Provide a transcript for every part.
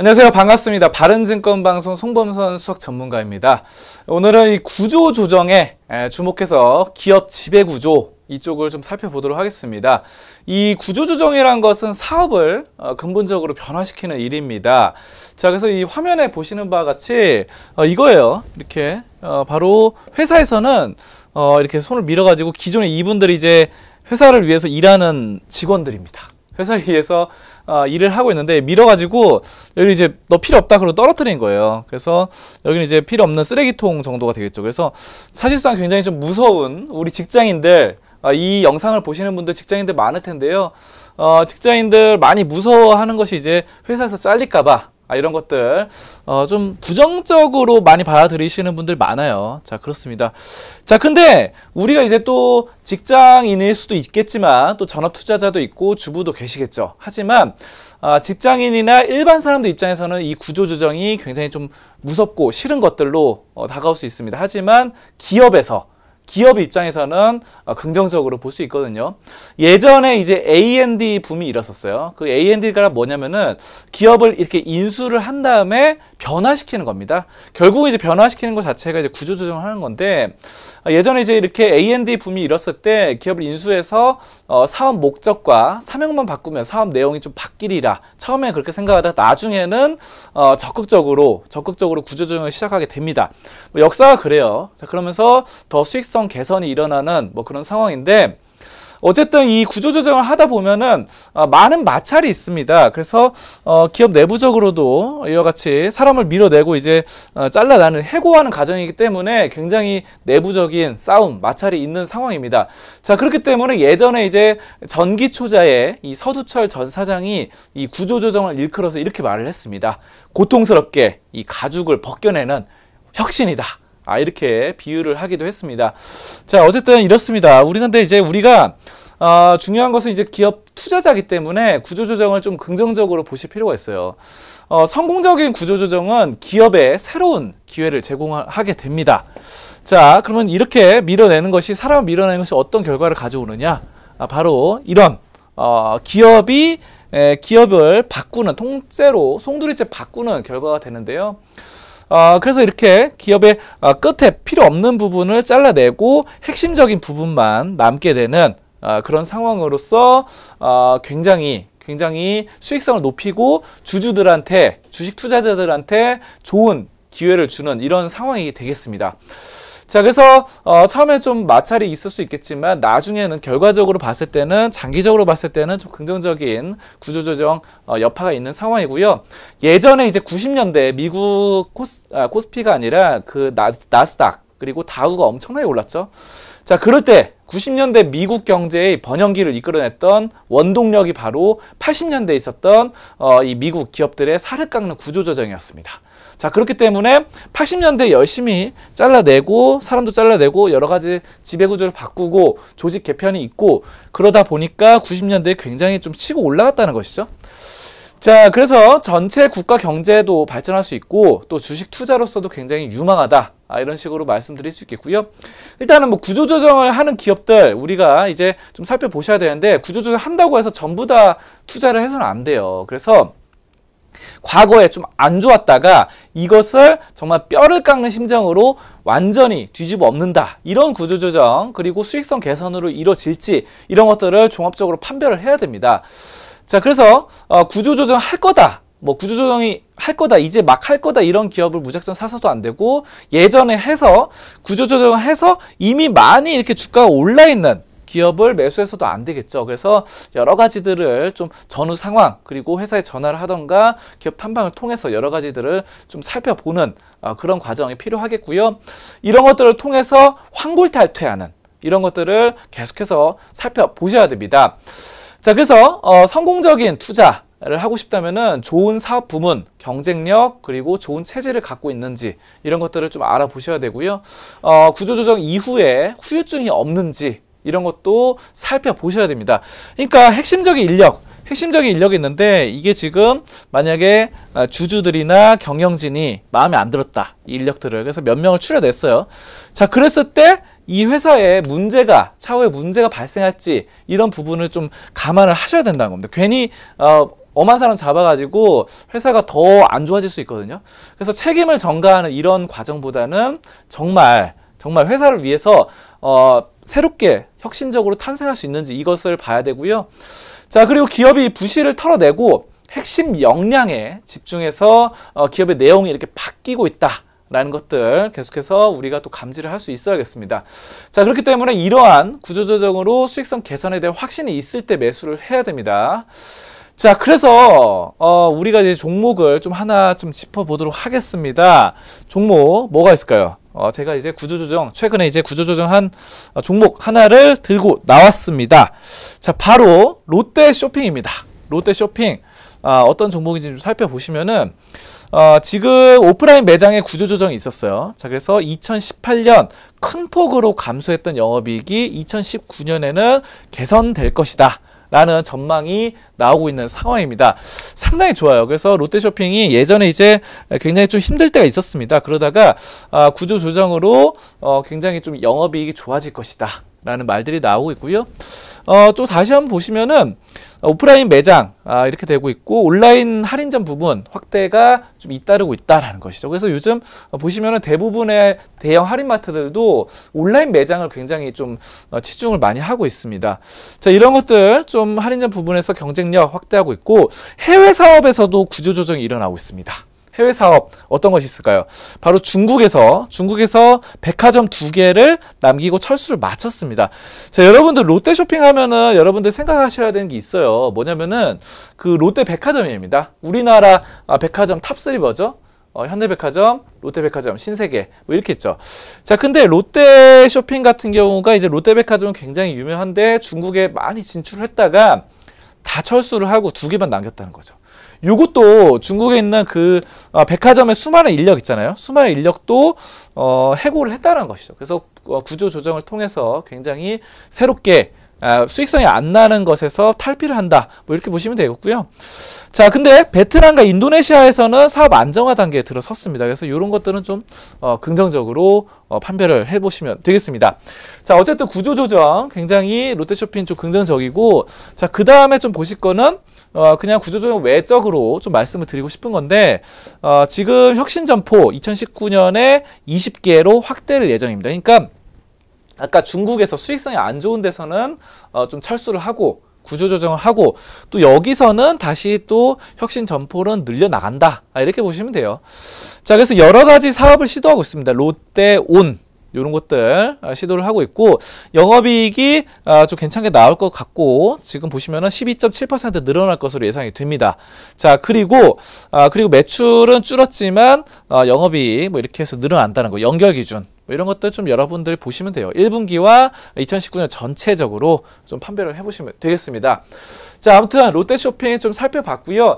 안녕하세요. 반갑습니다. 바른증권방송 송범선 수석 전문가입니다. 오늘은 이 구조조정에 주목해서 기업 지배구조 이쪽을 좀 살펴보도록 하겠습니다. 이 구조조정이란 것은 사업을 근본적으로 변화시키는 일입니다. 자, 그래서 이 화면에 보시는 바와 같이 이거예요. 이렇게 바로 회사에서는 이렇게 손을 밀어가지고 기존에 이분들이 이제 회사를 위해서 일하는 직원들입니다. 회사를 위해서 일을 하고 있는데 밀어가지고 여기 이제 너 필요 없다 그러고 떨어뜨린 거예요. 그래서 여기는 이제 필요 없는 쓰레기통 정도가 되겠죠. 그래서 사실상 굉장히 좀 무서운 우리 직장인들, 이 영상을 보시는 분들 직장인들 많을 텐데요. 직장인들 많이 무서워하는 것이 이제 회사에서 잘릴까봐 이런 것들 좀 부정적으로 많이 받아들이시는 분들 많아요. 자, 그렇습니다. 자, 근데 우리가 이제 또 직장인일 수도 있겠지만 또 전업 투자자도 있고 주부도 계시겠죠. 하지만 직장인이나 일반 사람들 입장에서는 이 구조조정이 굉장히 좀 무섭고 싫은 것들로 다가올 수 있습니다. 하지만 기업 입장에서는 긍정적으로 볼 수 있거든요. 예전에 이제 A&D 붐이 일었었어요. 그 A&D가 뭐냐면은 기업을 이렇게 인수를 한 다음에 변화시키는 겁니다. 결국 이제 변화시키는 것 자체가 이제 구조조정을 하는 건데, 예전에 이제 이렇게 A&D 붐이 일었을 때 기업을 인수해서 사업 목적과 사명만 바꾸면 사업 내용이 좀 바뀌리라 처음에 그렇게 생각하다가 나중에는 적극적으로 구조조정을 시작하게 됩니다. 뭐 역사가 그래요. 자, 그러면서 더 수익성 개선이 일어나는 뭐 그런 상황인데, 어쨌든 이 구조조정을 하다 보면은 많은 마찰이 있습니다. 그래서 기업 내부적으로도 이와 같이 사람을 밀어내고 이제 잘라나는 해고하는 과정이기 때문에 굉장히 내부적인 싸움, 마찰이 있는 상황입니다. 자, 그렇기 때문에 예전에 이제 전기초자의 이 서두철 전 사장이 이 구조조정을 일컬어서 이렇게 말을 했습니다. 고통스럽게 이 가죽을 벗겨내는 혁신이다. 이렇게 비유를 하기도 했습니다. 자, 어쨌든 이렇습니다. 근데 이제 우리가 중요한 것은 이제 기업 투자자이기 때문에 구조조정을 좀 긍정적으로 보실 필요가 있어요. 성공적인 구조조정은 기업에 새로운 기회를 제공하게 됩니다. 자, 그러면 이렇게 밀어내는 것이, 사람을 밀어내는 것이 어떤 결과를 가져오느냐? 바로 이런 기업을 바꾸는, 통째로 송두리째 바꾸는 결과가 되는데요. 그래서 이렇게 기업의 끝에 필요 없는 부분을 잘라내고 핵심적인 부분만 남게 되는 그런 상황으로서 굉장히 수익성을 높이고 주주들한테, 주식 투자자들한테 좋은 기회를 주는 이런 상황이 되겠습니다. 자, 그래서 처음에 좀 마찰이 있을 수 있겠지만 나중에는 결과적으로 봤을 때는, 장기적으로 봤을 때는 좀 긍정적인 구조조정 여파가 있는 상황이고요. 예전에 이제 90년대 미국 코스피가 아니라 그 나스닥 그리고 다우가 엄청나게 올랐죠. 자, 그럴 때 90년대 미국 경제의 번영기를 이끌어냈던 원동력이 바로 80년대에 있었던 이 미국 기업들의 살을 깎는 구조조정이었습니다. 자, 그렇기 때문에 80년대 열심히 잘라내고, 사람도 잘라내고, 여러 가지 지배구조를 바꾸고, 조직 개편이 있고, 그러다 보니까 90년대에 굉장히 좀 치고 올라갔다는 것이죠. 자, 그래서 전체 국가 경제도 발전할 수 있고, 또 주식 투자로서도 굉장히 유망하다. 이런 식으로 말씀드릴 수 있겠고요. 일단은 뭐 구조조정을 하는 기업들 우리가 이제 좀 살펴보셔야 되는데, 구조조정 한다고 해서 전부 다 투자를 해서는 안 돼요. 그래서 과거에 좀 안 좋았다가 이것을 정말 뼈를 깎는 심정으로 완전히 뒤집어 엎는다, 이런 구조조정, 그리고 수익성 개선으로 이루어질지, 이런 것들을 종합적으로 판별을 해야 됩니다. 자, 그래서 구조조정 할 거다, 구조조정이 할 거다, 이제 막 할 거다, 이런 기업을 무작정 사서도 안 되고, 예전에 해서 구조조정을 해서 이미 많이 이렇게 주가가 올라 있는 기업을 매수해서도 안 되겠죠. 그래서 여러 가지들을 좀 전후 상황, 그리고 회사에 전화를 하던가 기업 탐방을 통해서 여러 가지들을 좀 살펴보는 그런 과정이 필요하겠고요. 이런 것들을 통해서 환골탈퇴하는 이런 것들을 계속해서 살펴보셔야 됩니다. 자, 그래서 성공적인 투자를 하고 싶다면은 좋은 사업 부문, 경쟁력, 그리고 좋은 체제를 갖고 있는지, 이런 것들을 좀 알아보셔야 되고요. 구조조정 이후에 후유증이 없는지, 이런 것도 살펴보셔야 됩니다. 그러니까 핵심적인 인력이 있는데, 이게 지금 만약에 주주들이나 경영진이 마음에 안 들었다, 이 인력들을. 그래서 몇 명을 추려냈어요. 자, 그랬을 때 이 회사에 차후에 문제가 발생할지, 이런 부분을 좀 감안을 하셔야 된다는 겁니다. 괜히 엄한 사람 잡아가지고 회사가 더 안 좋아질 수 있거든요. 그래서 책임을 전가하는 이런 과정보다는 정말 회사를 위해서 새롭게 혁신적으로 탄생할 수 있는지 이것을 봐야 되고요. 자, 그리고 기업이 부실을 털어내고 핵심 역량에 집중해서 기업의 내용이 이렇게 바뀌고 있다라는 것들 계속해서 우리가 또 감지를 할 수 있어야겠습니다. 자, 그렇기 때문에 이러한 구조조정으로 수익성 개선에 대한 확신이 있을 때 매수를 해야 됩니다. 자, 그래서 우리가 이제 종목을 좀 하나 좀 짚어보도록 하겠습니다. 종목 뭐가 있을까요? 제가 이제 최근에 이제 구조조정한 종목 하나를 들고 나왔습니다. 자, 바로 롯데쇼핑입니다. 롯데쇼핑. 어떤 종목인지 좀 살펴보시면은, 지금 오프라인 매장에 구조조정이 있었어요. 자, 그래서 2018년 큰 폭으로 감소했던 영업이익이 2019년에는 개선될 것이다 라는 전망이 나오고 있는 상황입니다. 상당히 좋아요. 그래서 롯데쇼핑이 예전에 이제 굉장히 좀 힘들 때가 있었습니다. 그러다가 구조조정으로 굉장히 좀 영업이익이 좋아질 것이다 라는 말들이 나오고 있고요. 또 다시 한번 보시면은 오프라인 매장 이렇게 되고 있고 온라인 할인점 부분 확대가 좀 잇따르고 있다라는 것이죠. 그래서 요즘 보시면은 대부분의 대형 할인마트들도 온라인 매장을 굉장히 좀 치중을 많이 하고 있습니다. 자, 이런 것들 좀 할인점 부분에서 경쟁력 확대하고 있고 해외 사업에서도 구조조정이 일어나고 있습니다. 해외 사업 어떤 것이 있을까요? 바로 중국에서 백화점 2개를 남기고 철수를 마쳤습니다. 자, 여러분들 롯데쇼핑 하면은 여러분들 생각하셔야 되는 게 있어요. 뭐냐면은 그 롯데 백화점입니다. 우리나라 백화점 탑3 뭐죠? 현대백화점, 롯데백화점, 신세계 뭐 이렇게 있죠. 자, 근데 롯데쇼핑 같은 경우가 이제 롯데백화점은 굉장히 유명한데 중국에 많이 진출을 했다가 다 철수를 하고 2개만 남겼다는 거죠. 요것도 중국에 있는 그 백화점의 수많은 인력 있잖아요. 수많은 인력도 해고를 했다는 것이죠. 그래서 구조 조정을 통해서 굉장히 새롭게 수익성이 안 나는 것에서 탈피를 한다. 뭐 이렇게 보시면 되겠고요. 자, 근데 베트남과 인도네시아에서는 사업 안정화 단계에 들어섰습니다. 그래서 이런 것들은 좀 긍정적으로 판별을 해보시면 되겠습니다. 자, 어쨌든 구조조정 굉장히 롯데쇼핑 좀 긍정적이고, 자, 그 다음에 좀 보실 거는 그냥 구조조정 외적으로 좀 말씀을 드리고 싶은 건데, 지금 혁신점포 2019년에 20개로 확대를 예정입니다. 그러니까 아까 중국에서 수익성이 안 좋은 데서는 좀 철수를 하고 구조조정을 하고 또 여기서는 다시 또 혁신 점포는 늘려나간다. 이렇게 보시면 돼요. 자, 그래서 여러 가지 사업을 시도하고 있습니다. 롯데온 이런 것들 시도를 하고 있고 영업이익이 좀 괜찮게 나올 것 같고 지금 보시면은 12.7% 늘어날 것으로 예상이 됩니다. 자, 그리고 매출은 줄었지만 영업이익 뭐 이렇게 해서 늘어난다는 거 연결 기준 뭐 이런 것들 좀 여러분들이 보시면 돼요. 1분기와 2019년 전체적으로 좀 판별을 해보시면 되겠습니다. 자, 아무튼 롯데쇼핑 좀 살펴봤고요.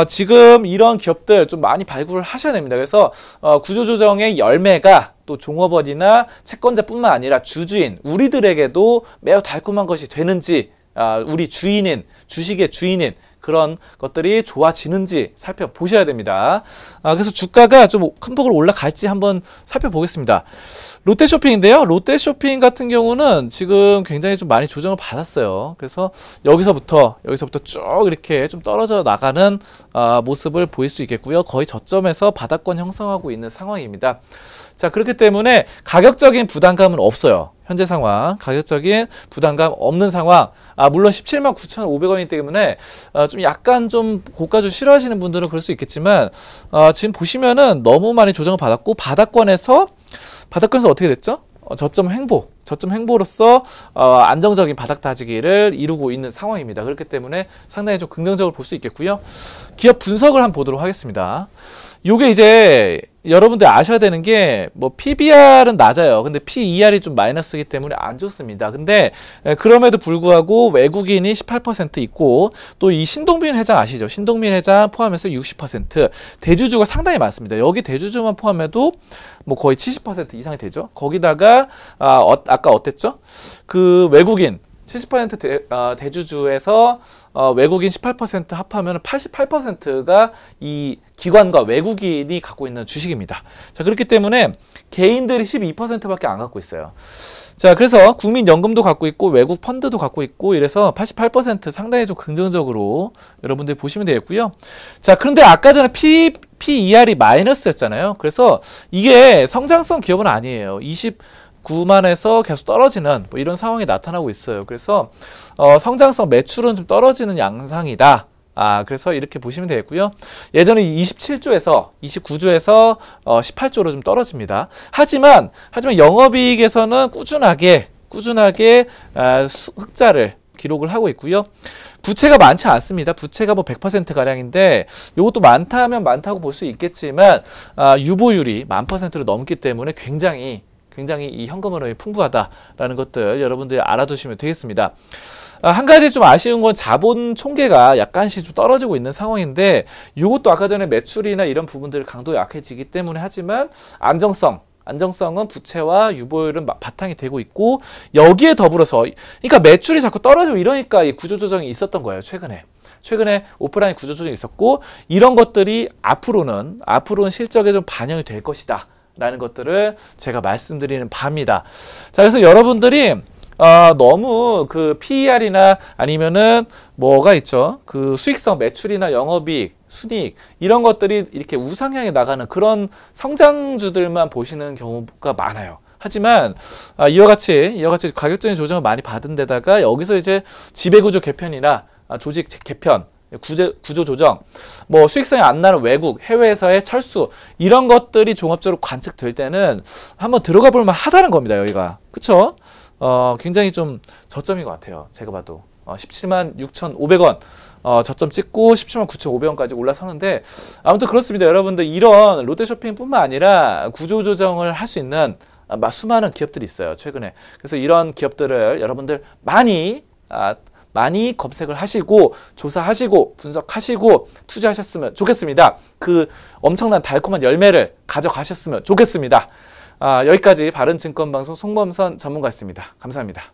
지금 이런 기업들 좀 많이 발굴을 하셔야 됩니다. 그래서 구조조정의 열매가 또 종업원이나 채권자뿐만 아니라 주주인 우리들에게도 매우 달콤한 것이 되는지 우리 주인인 주식의 주인인 그런 것들이 좋아지는지 살펴보셔야 됩니다. 그래서 주가가 좀 큰 폭으로 올라갈지 한번 살펴보겠습니다. 롯데쇼핑인데요. 롯데쇼핑 같은 경우는 지금 굉장히 좀 많이 조정을 받았어요. 그래서 여기서부터 쭉 이렇게 좀 떨어져 나가는 모습을 보일 수 있겠고요. 거의 저점에서 바닥권 형성하고 있는 상황입니다. 자, 그렇기 때문에 가격적인 부담감은 없어요. 현재 상황, 가격적인 부담감 없는 상황. 물론 17만 9,500원이기 때문에 좀 약간 좀 고가주 싫어하시는 분들은 그럴 수 있겠지만 지금 보시면은 너무 많이 조정을 받았고 바닥권에서 어떻게 됐죠? 저점 횡보로서 안정적인 바닥 다지기를 이루고 있는 상황입니다. 그렇기 때문에 상당히 좀 긍정적으로 볼 수 있겠고요. 기업 분석을 한번 보도록 하겠습니다. 요게 이제 여러분들 아셔야 되는 게 뭐 PBR은 낮아요. 근데 PER이 좀 마이너스이기 때문에 안 좋습니다. 근데 그럼에도 불구하고 외국인이 18% 있고 또 이 신동빈 회장 아시죠? 신동빈 회장 포함해서 60% 대주주가 상당히 많습니다. 여기 대주주만 포함해도 뭐 거의 70% 이상이 되죠. 거기다가 아까 어땠죠? 그 외국인 70% 대주주에서 외국인 18% 합하면 88%가 이 기관과 외국인이 갖고 있는 주식입니다. 자, 그렇기 때문에 개인들이 12%밖에 안 갖고 있어요. 자, 그래서 국민연금도 갖고 있고 외국 펀드도 갖고 있고 이래서 88% 상당히 좀 긍정적으로 여러분들이 보시면 되겠고요. 자, 그런데 아까 전에 PER이 마이너스였잖아요. 그래서 이게 성장성 기업은 아니에요. 29만에서 계속 떨어지는 뭐 이런 상황이 나타나고 있어요. 그래서 성장성 매출은 좀 떨어지는 양상이다. 그래서 이렇게 보시면 되겠고요. 예전에 27조에서 29조에서 18조로 좀 떨어집니다. 하지만 영업이익에서는 꾸준하게 흑자를 기록을 하고 있고요. 부채가 많지 않습니다. 부채가 뭐 100% 가량인데 이것도 많다면 많다고 볼 수 있겠지만 유보율이 1000%로 넘기 때문에 굉장히 이 현금 흐름이 풍부하다라는 것들 여러분들이 알아두시면 되겠습니다. 한 가지 좀 아쉬운 건 자본 총계가 약간씩 좀 떨어지고 있는 상황인데 이것도 아까 전에 매출이나 이런 부분들 강도가 약해지기 때문에 하지만 안정성은 부채와 유보율은 바탕이 되고 있고 여기에 더불어서 그러니까 매출이 자꾸 떨어지고 이러니까 이 구조조정이 있었던 거예요. 최근에 오프라인 구조조정이 있었고 이런 것들이 앞으로는 실적에 좀 반영이 될 것이다 라는 것들을 제가 말씀드리는 바입니다. 자, 그래서 여러분들이 너무 그 PER이나 아니면은 뭐가 있죠? 그 수익성 매출이나 영업이익, 순이익 이런 것들이 이렇게 우상향에 나가는 그런 성장주들만 보시는 경우가 많아요. 하지만 이와 같이 가격적인 조정을 많이 받은 데다가 여기서 이제 지배구조 개편이나 조직 개편 구조 조정, 뭐 수익성이 안 나는 외국, 해외에서의 철수 이런 것들이 종합적으로 관측될 때는 한번 들어가 볼 만하다는 겁니다. 여기가 그쵸? 굉장히 좀 저점인 것 같아요. 제가 봐도 176,500원 저점 찍고 179,500원까지 올라서는데 아무튼 그렇습니다. 여러분들 이런 롯데쇼핑뿐만 아니라 구조조정을 할 수 있는 수많은 기업들이 있어요. 최근에. 그래서 이런 기업들을 여러분들 많이 검색을 하시고 조사하시고 분석하시고 투자하셨으면 좋겠습니다. 그 엄청난 달콤한 열매를 가져가셨으면 좋겠습니다. 여기까지 바른증권방송 송범선 전문가였습니다. 감사합니다.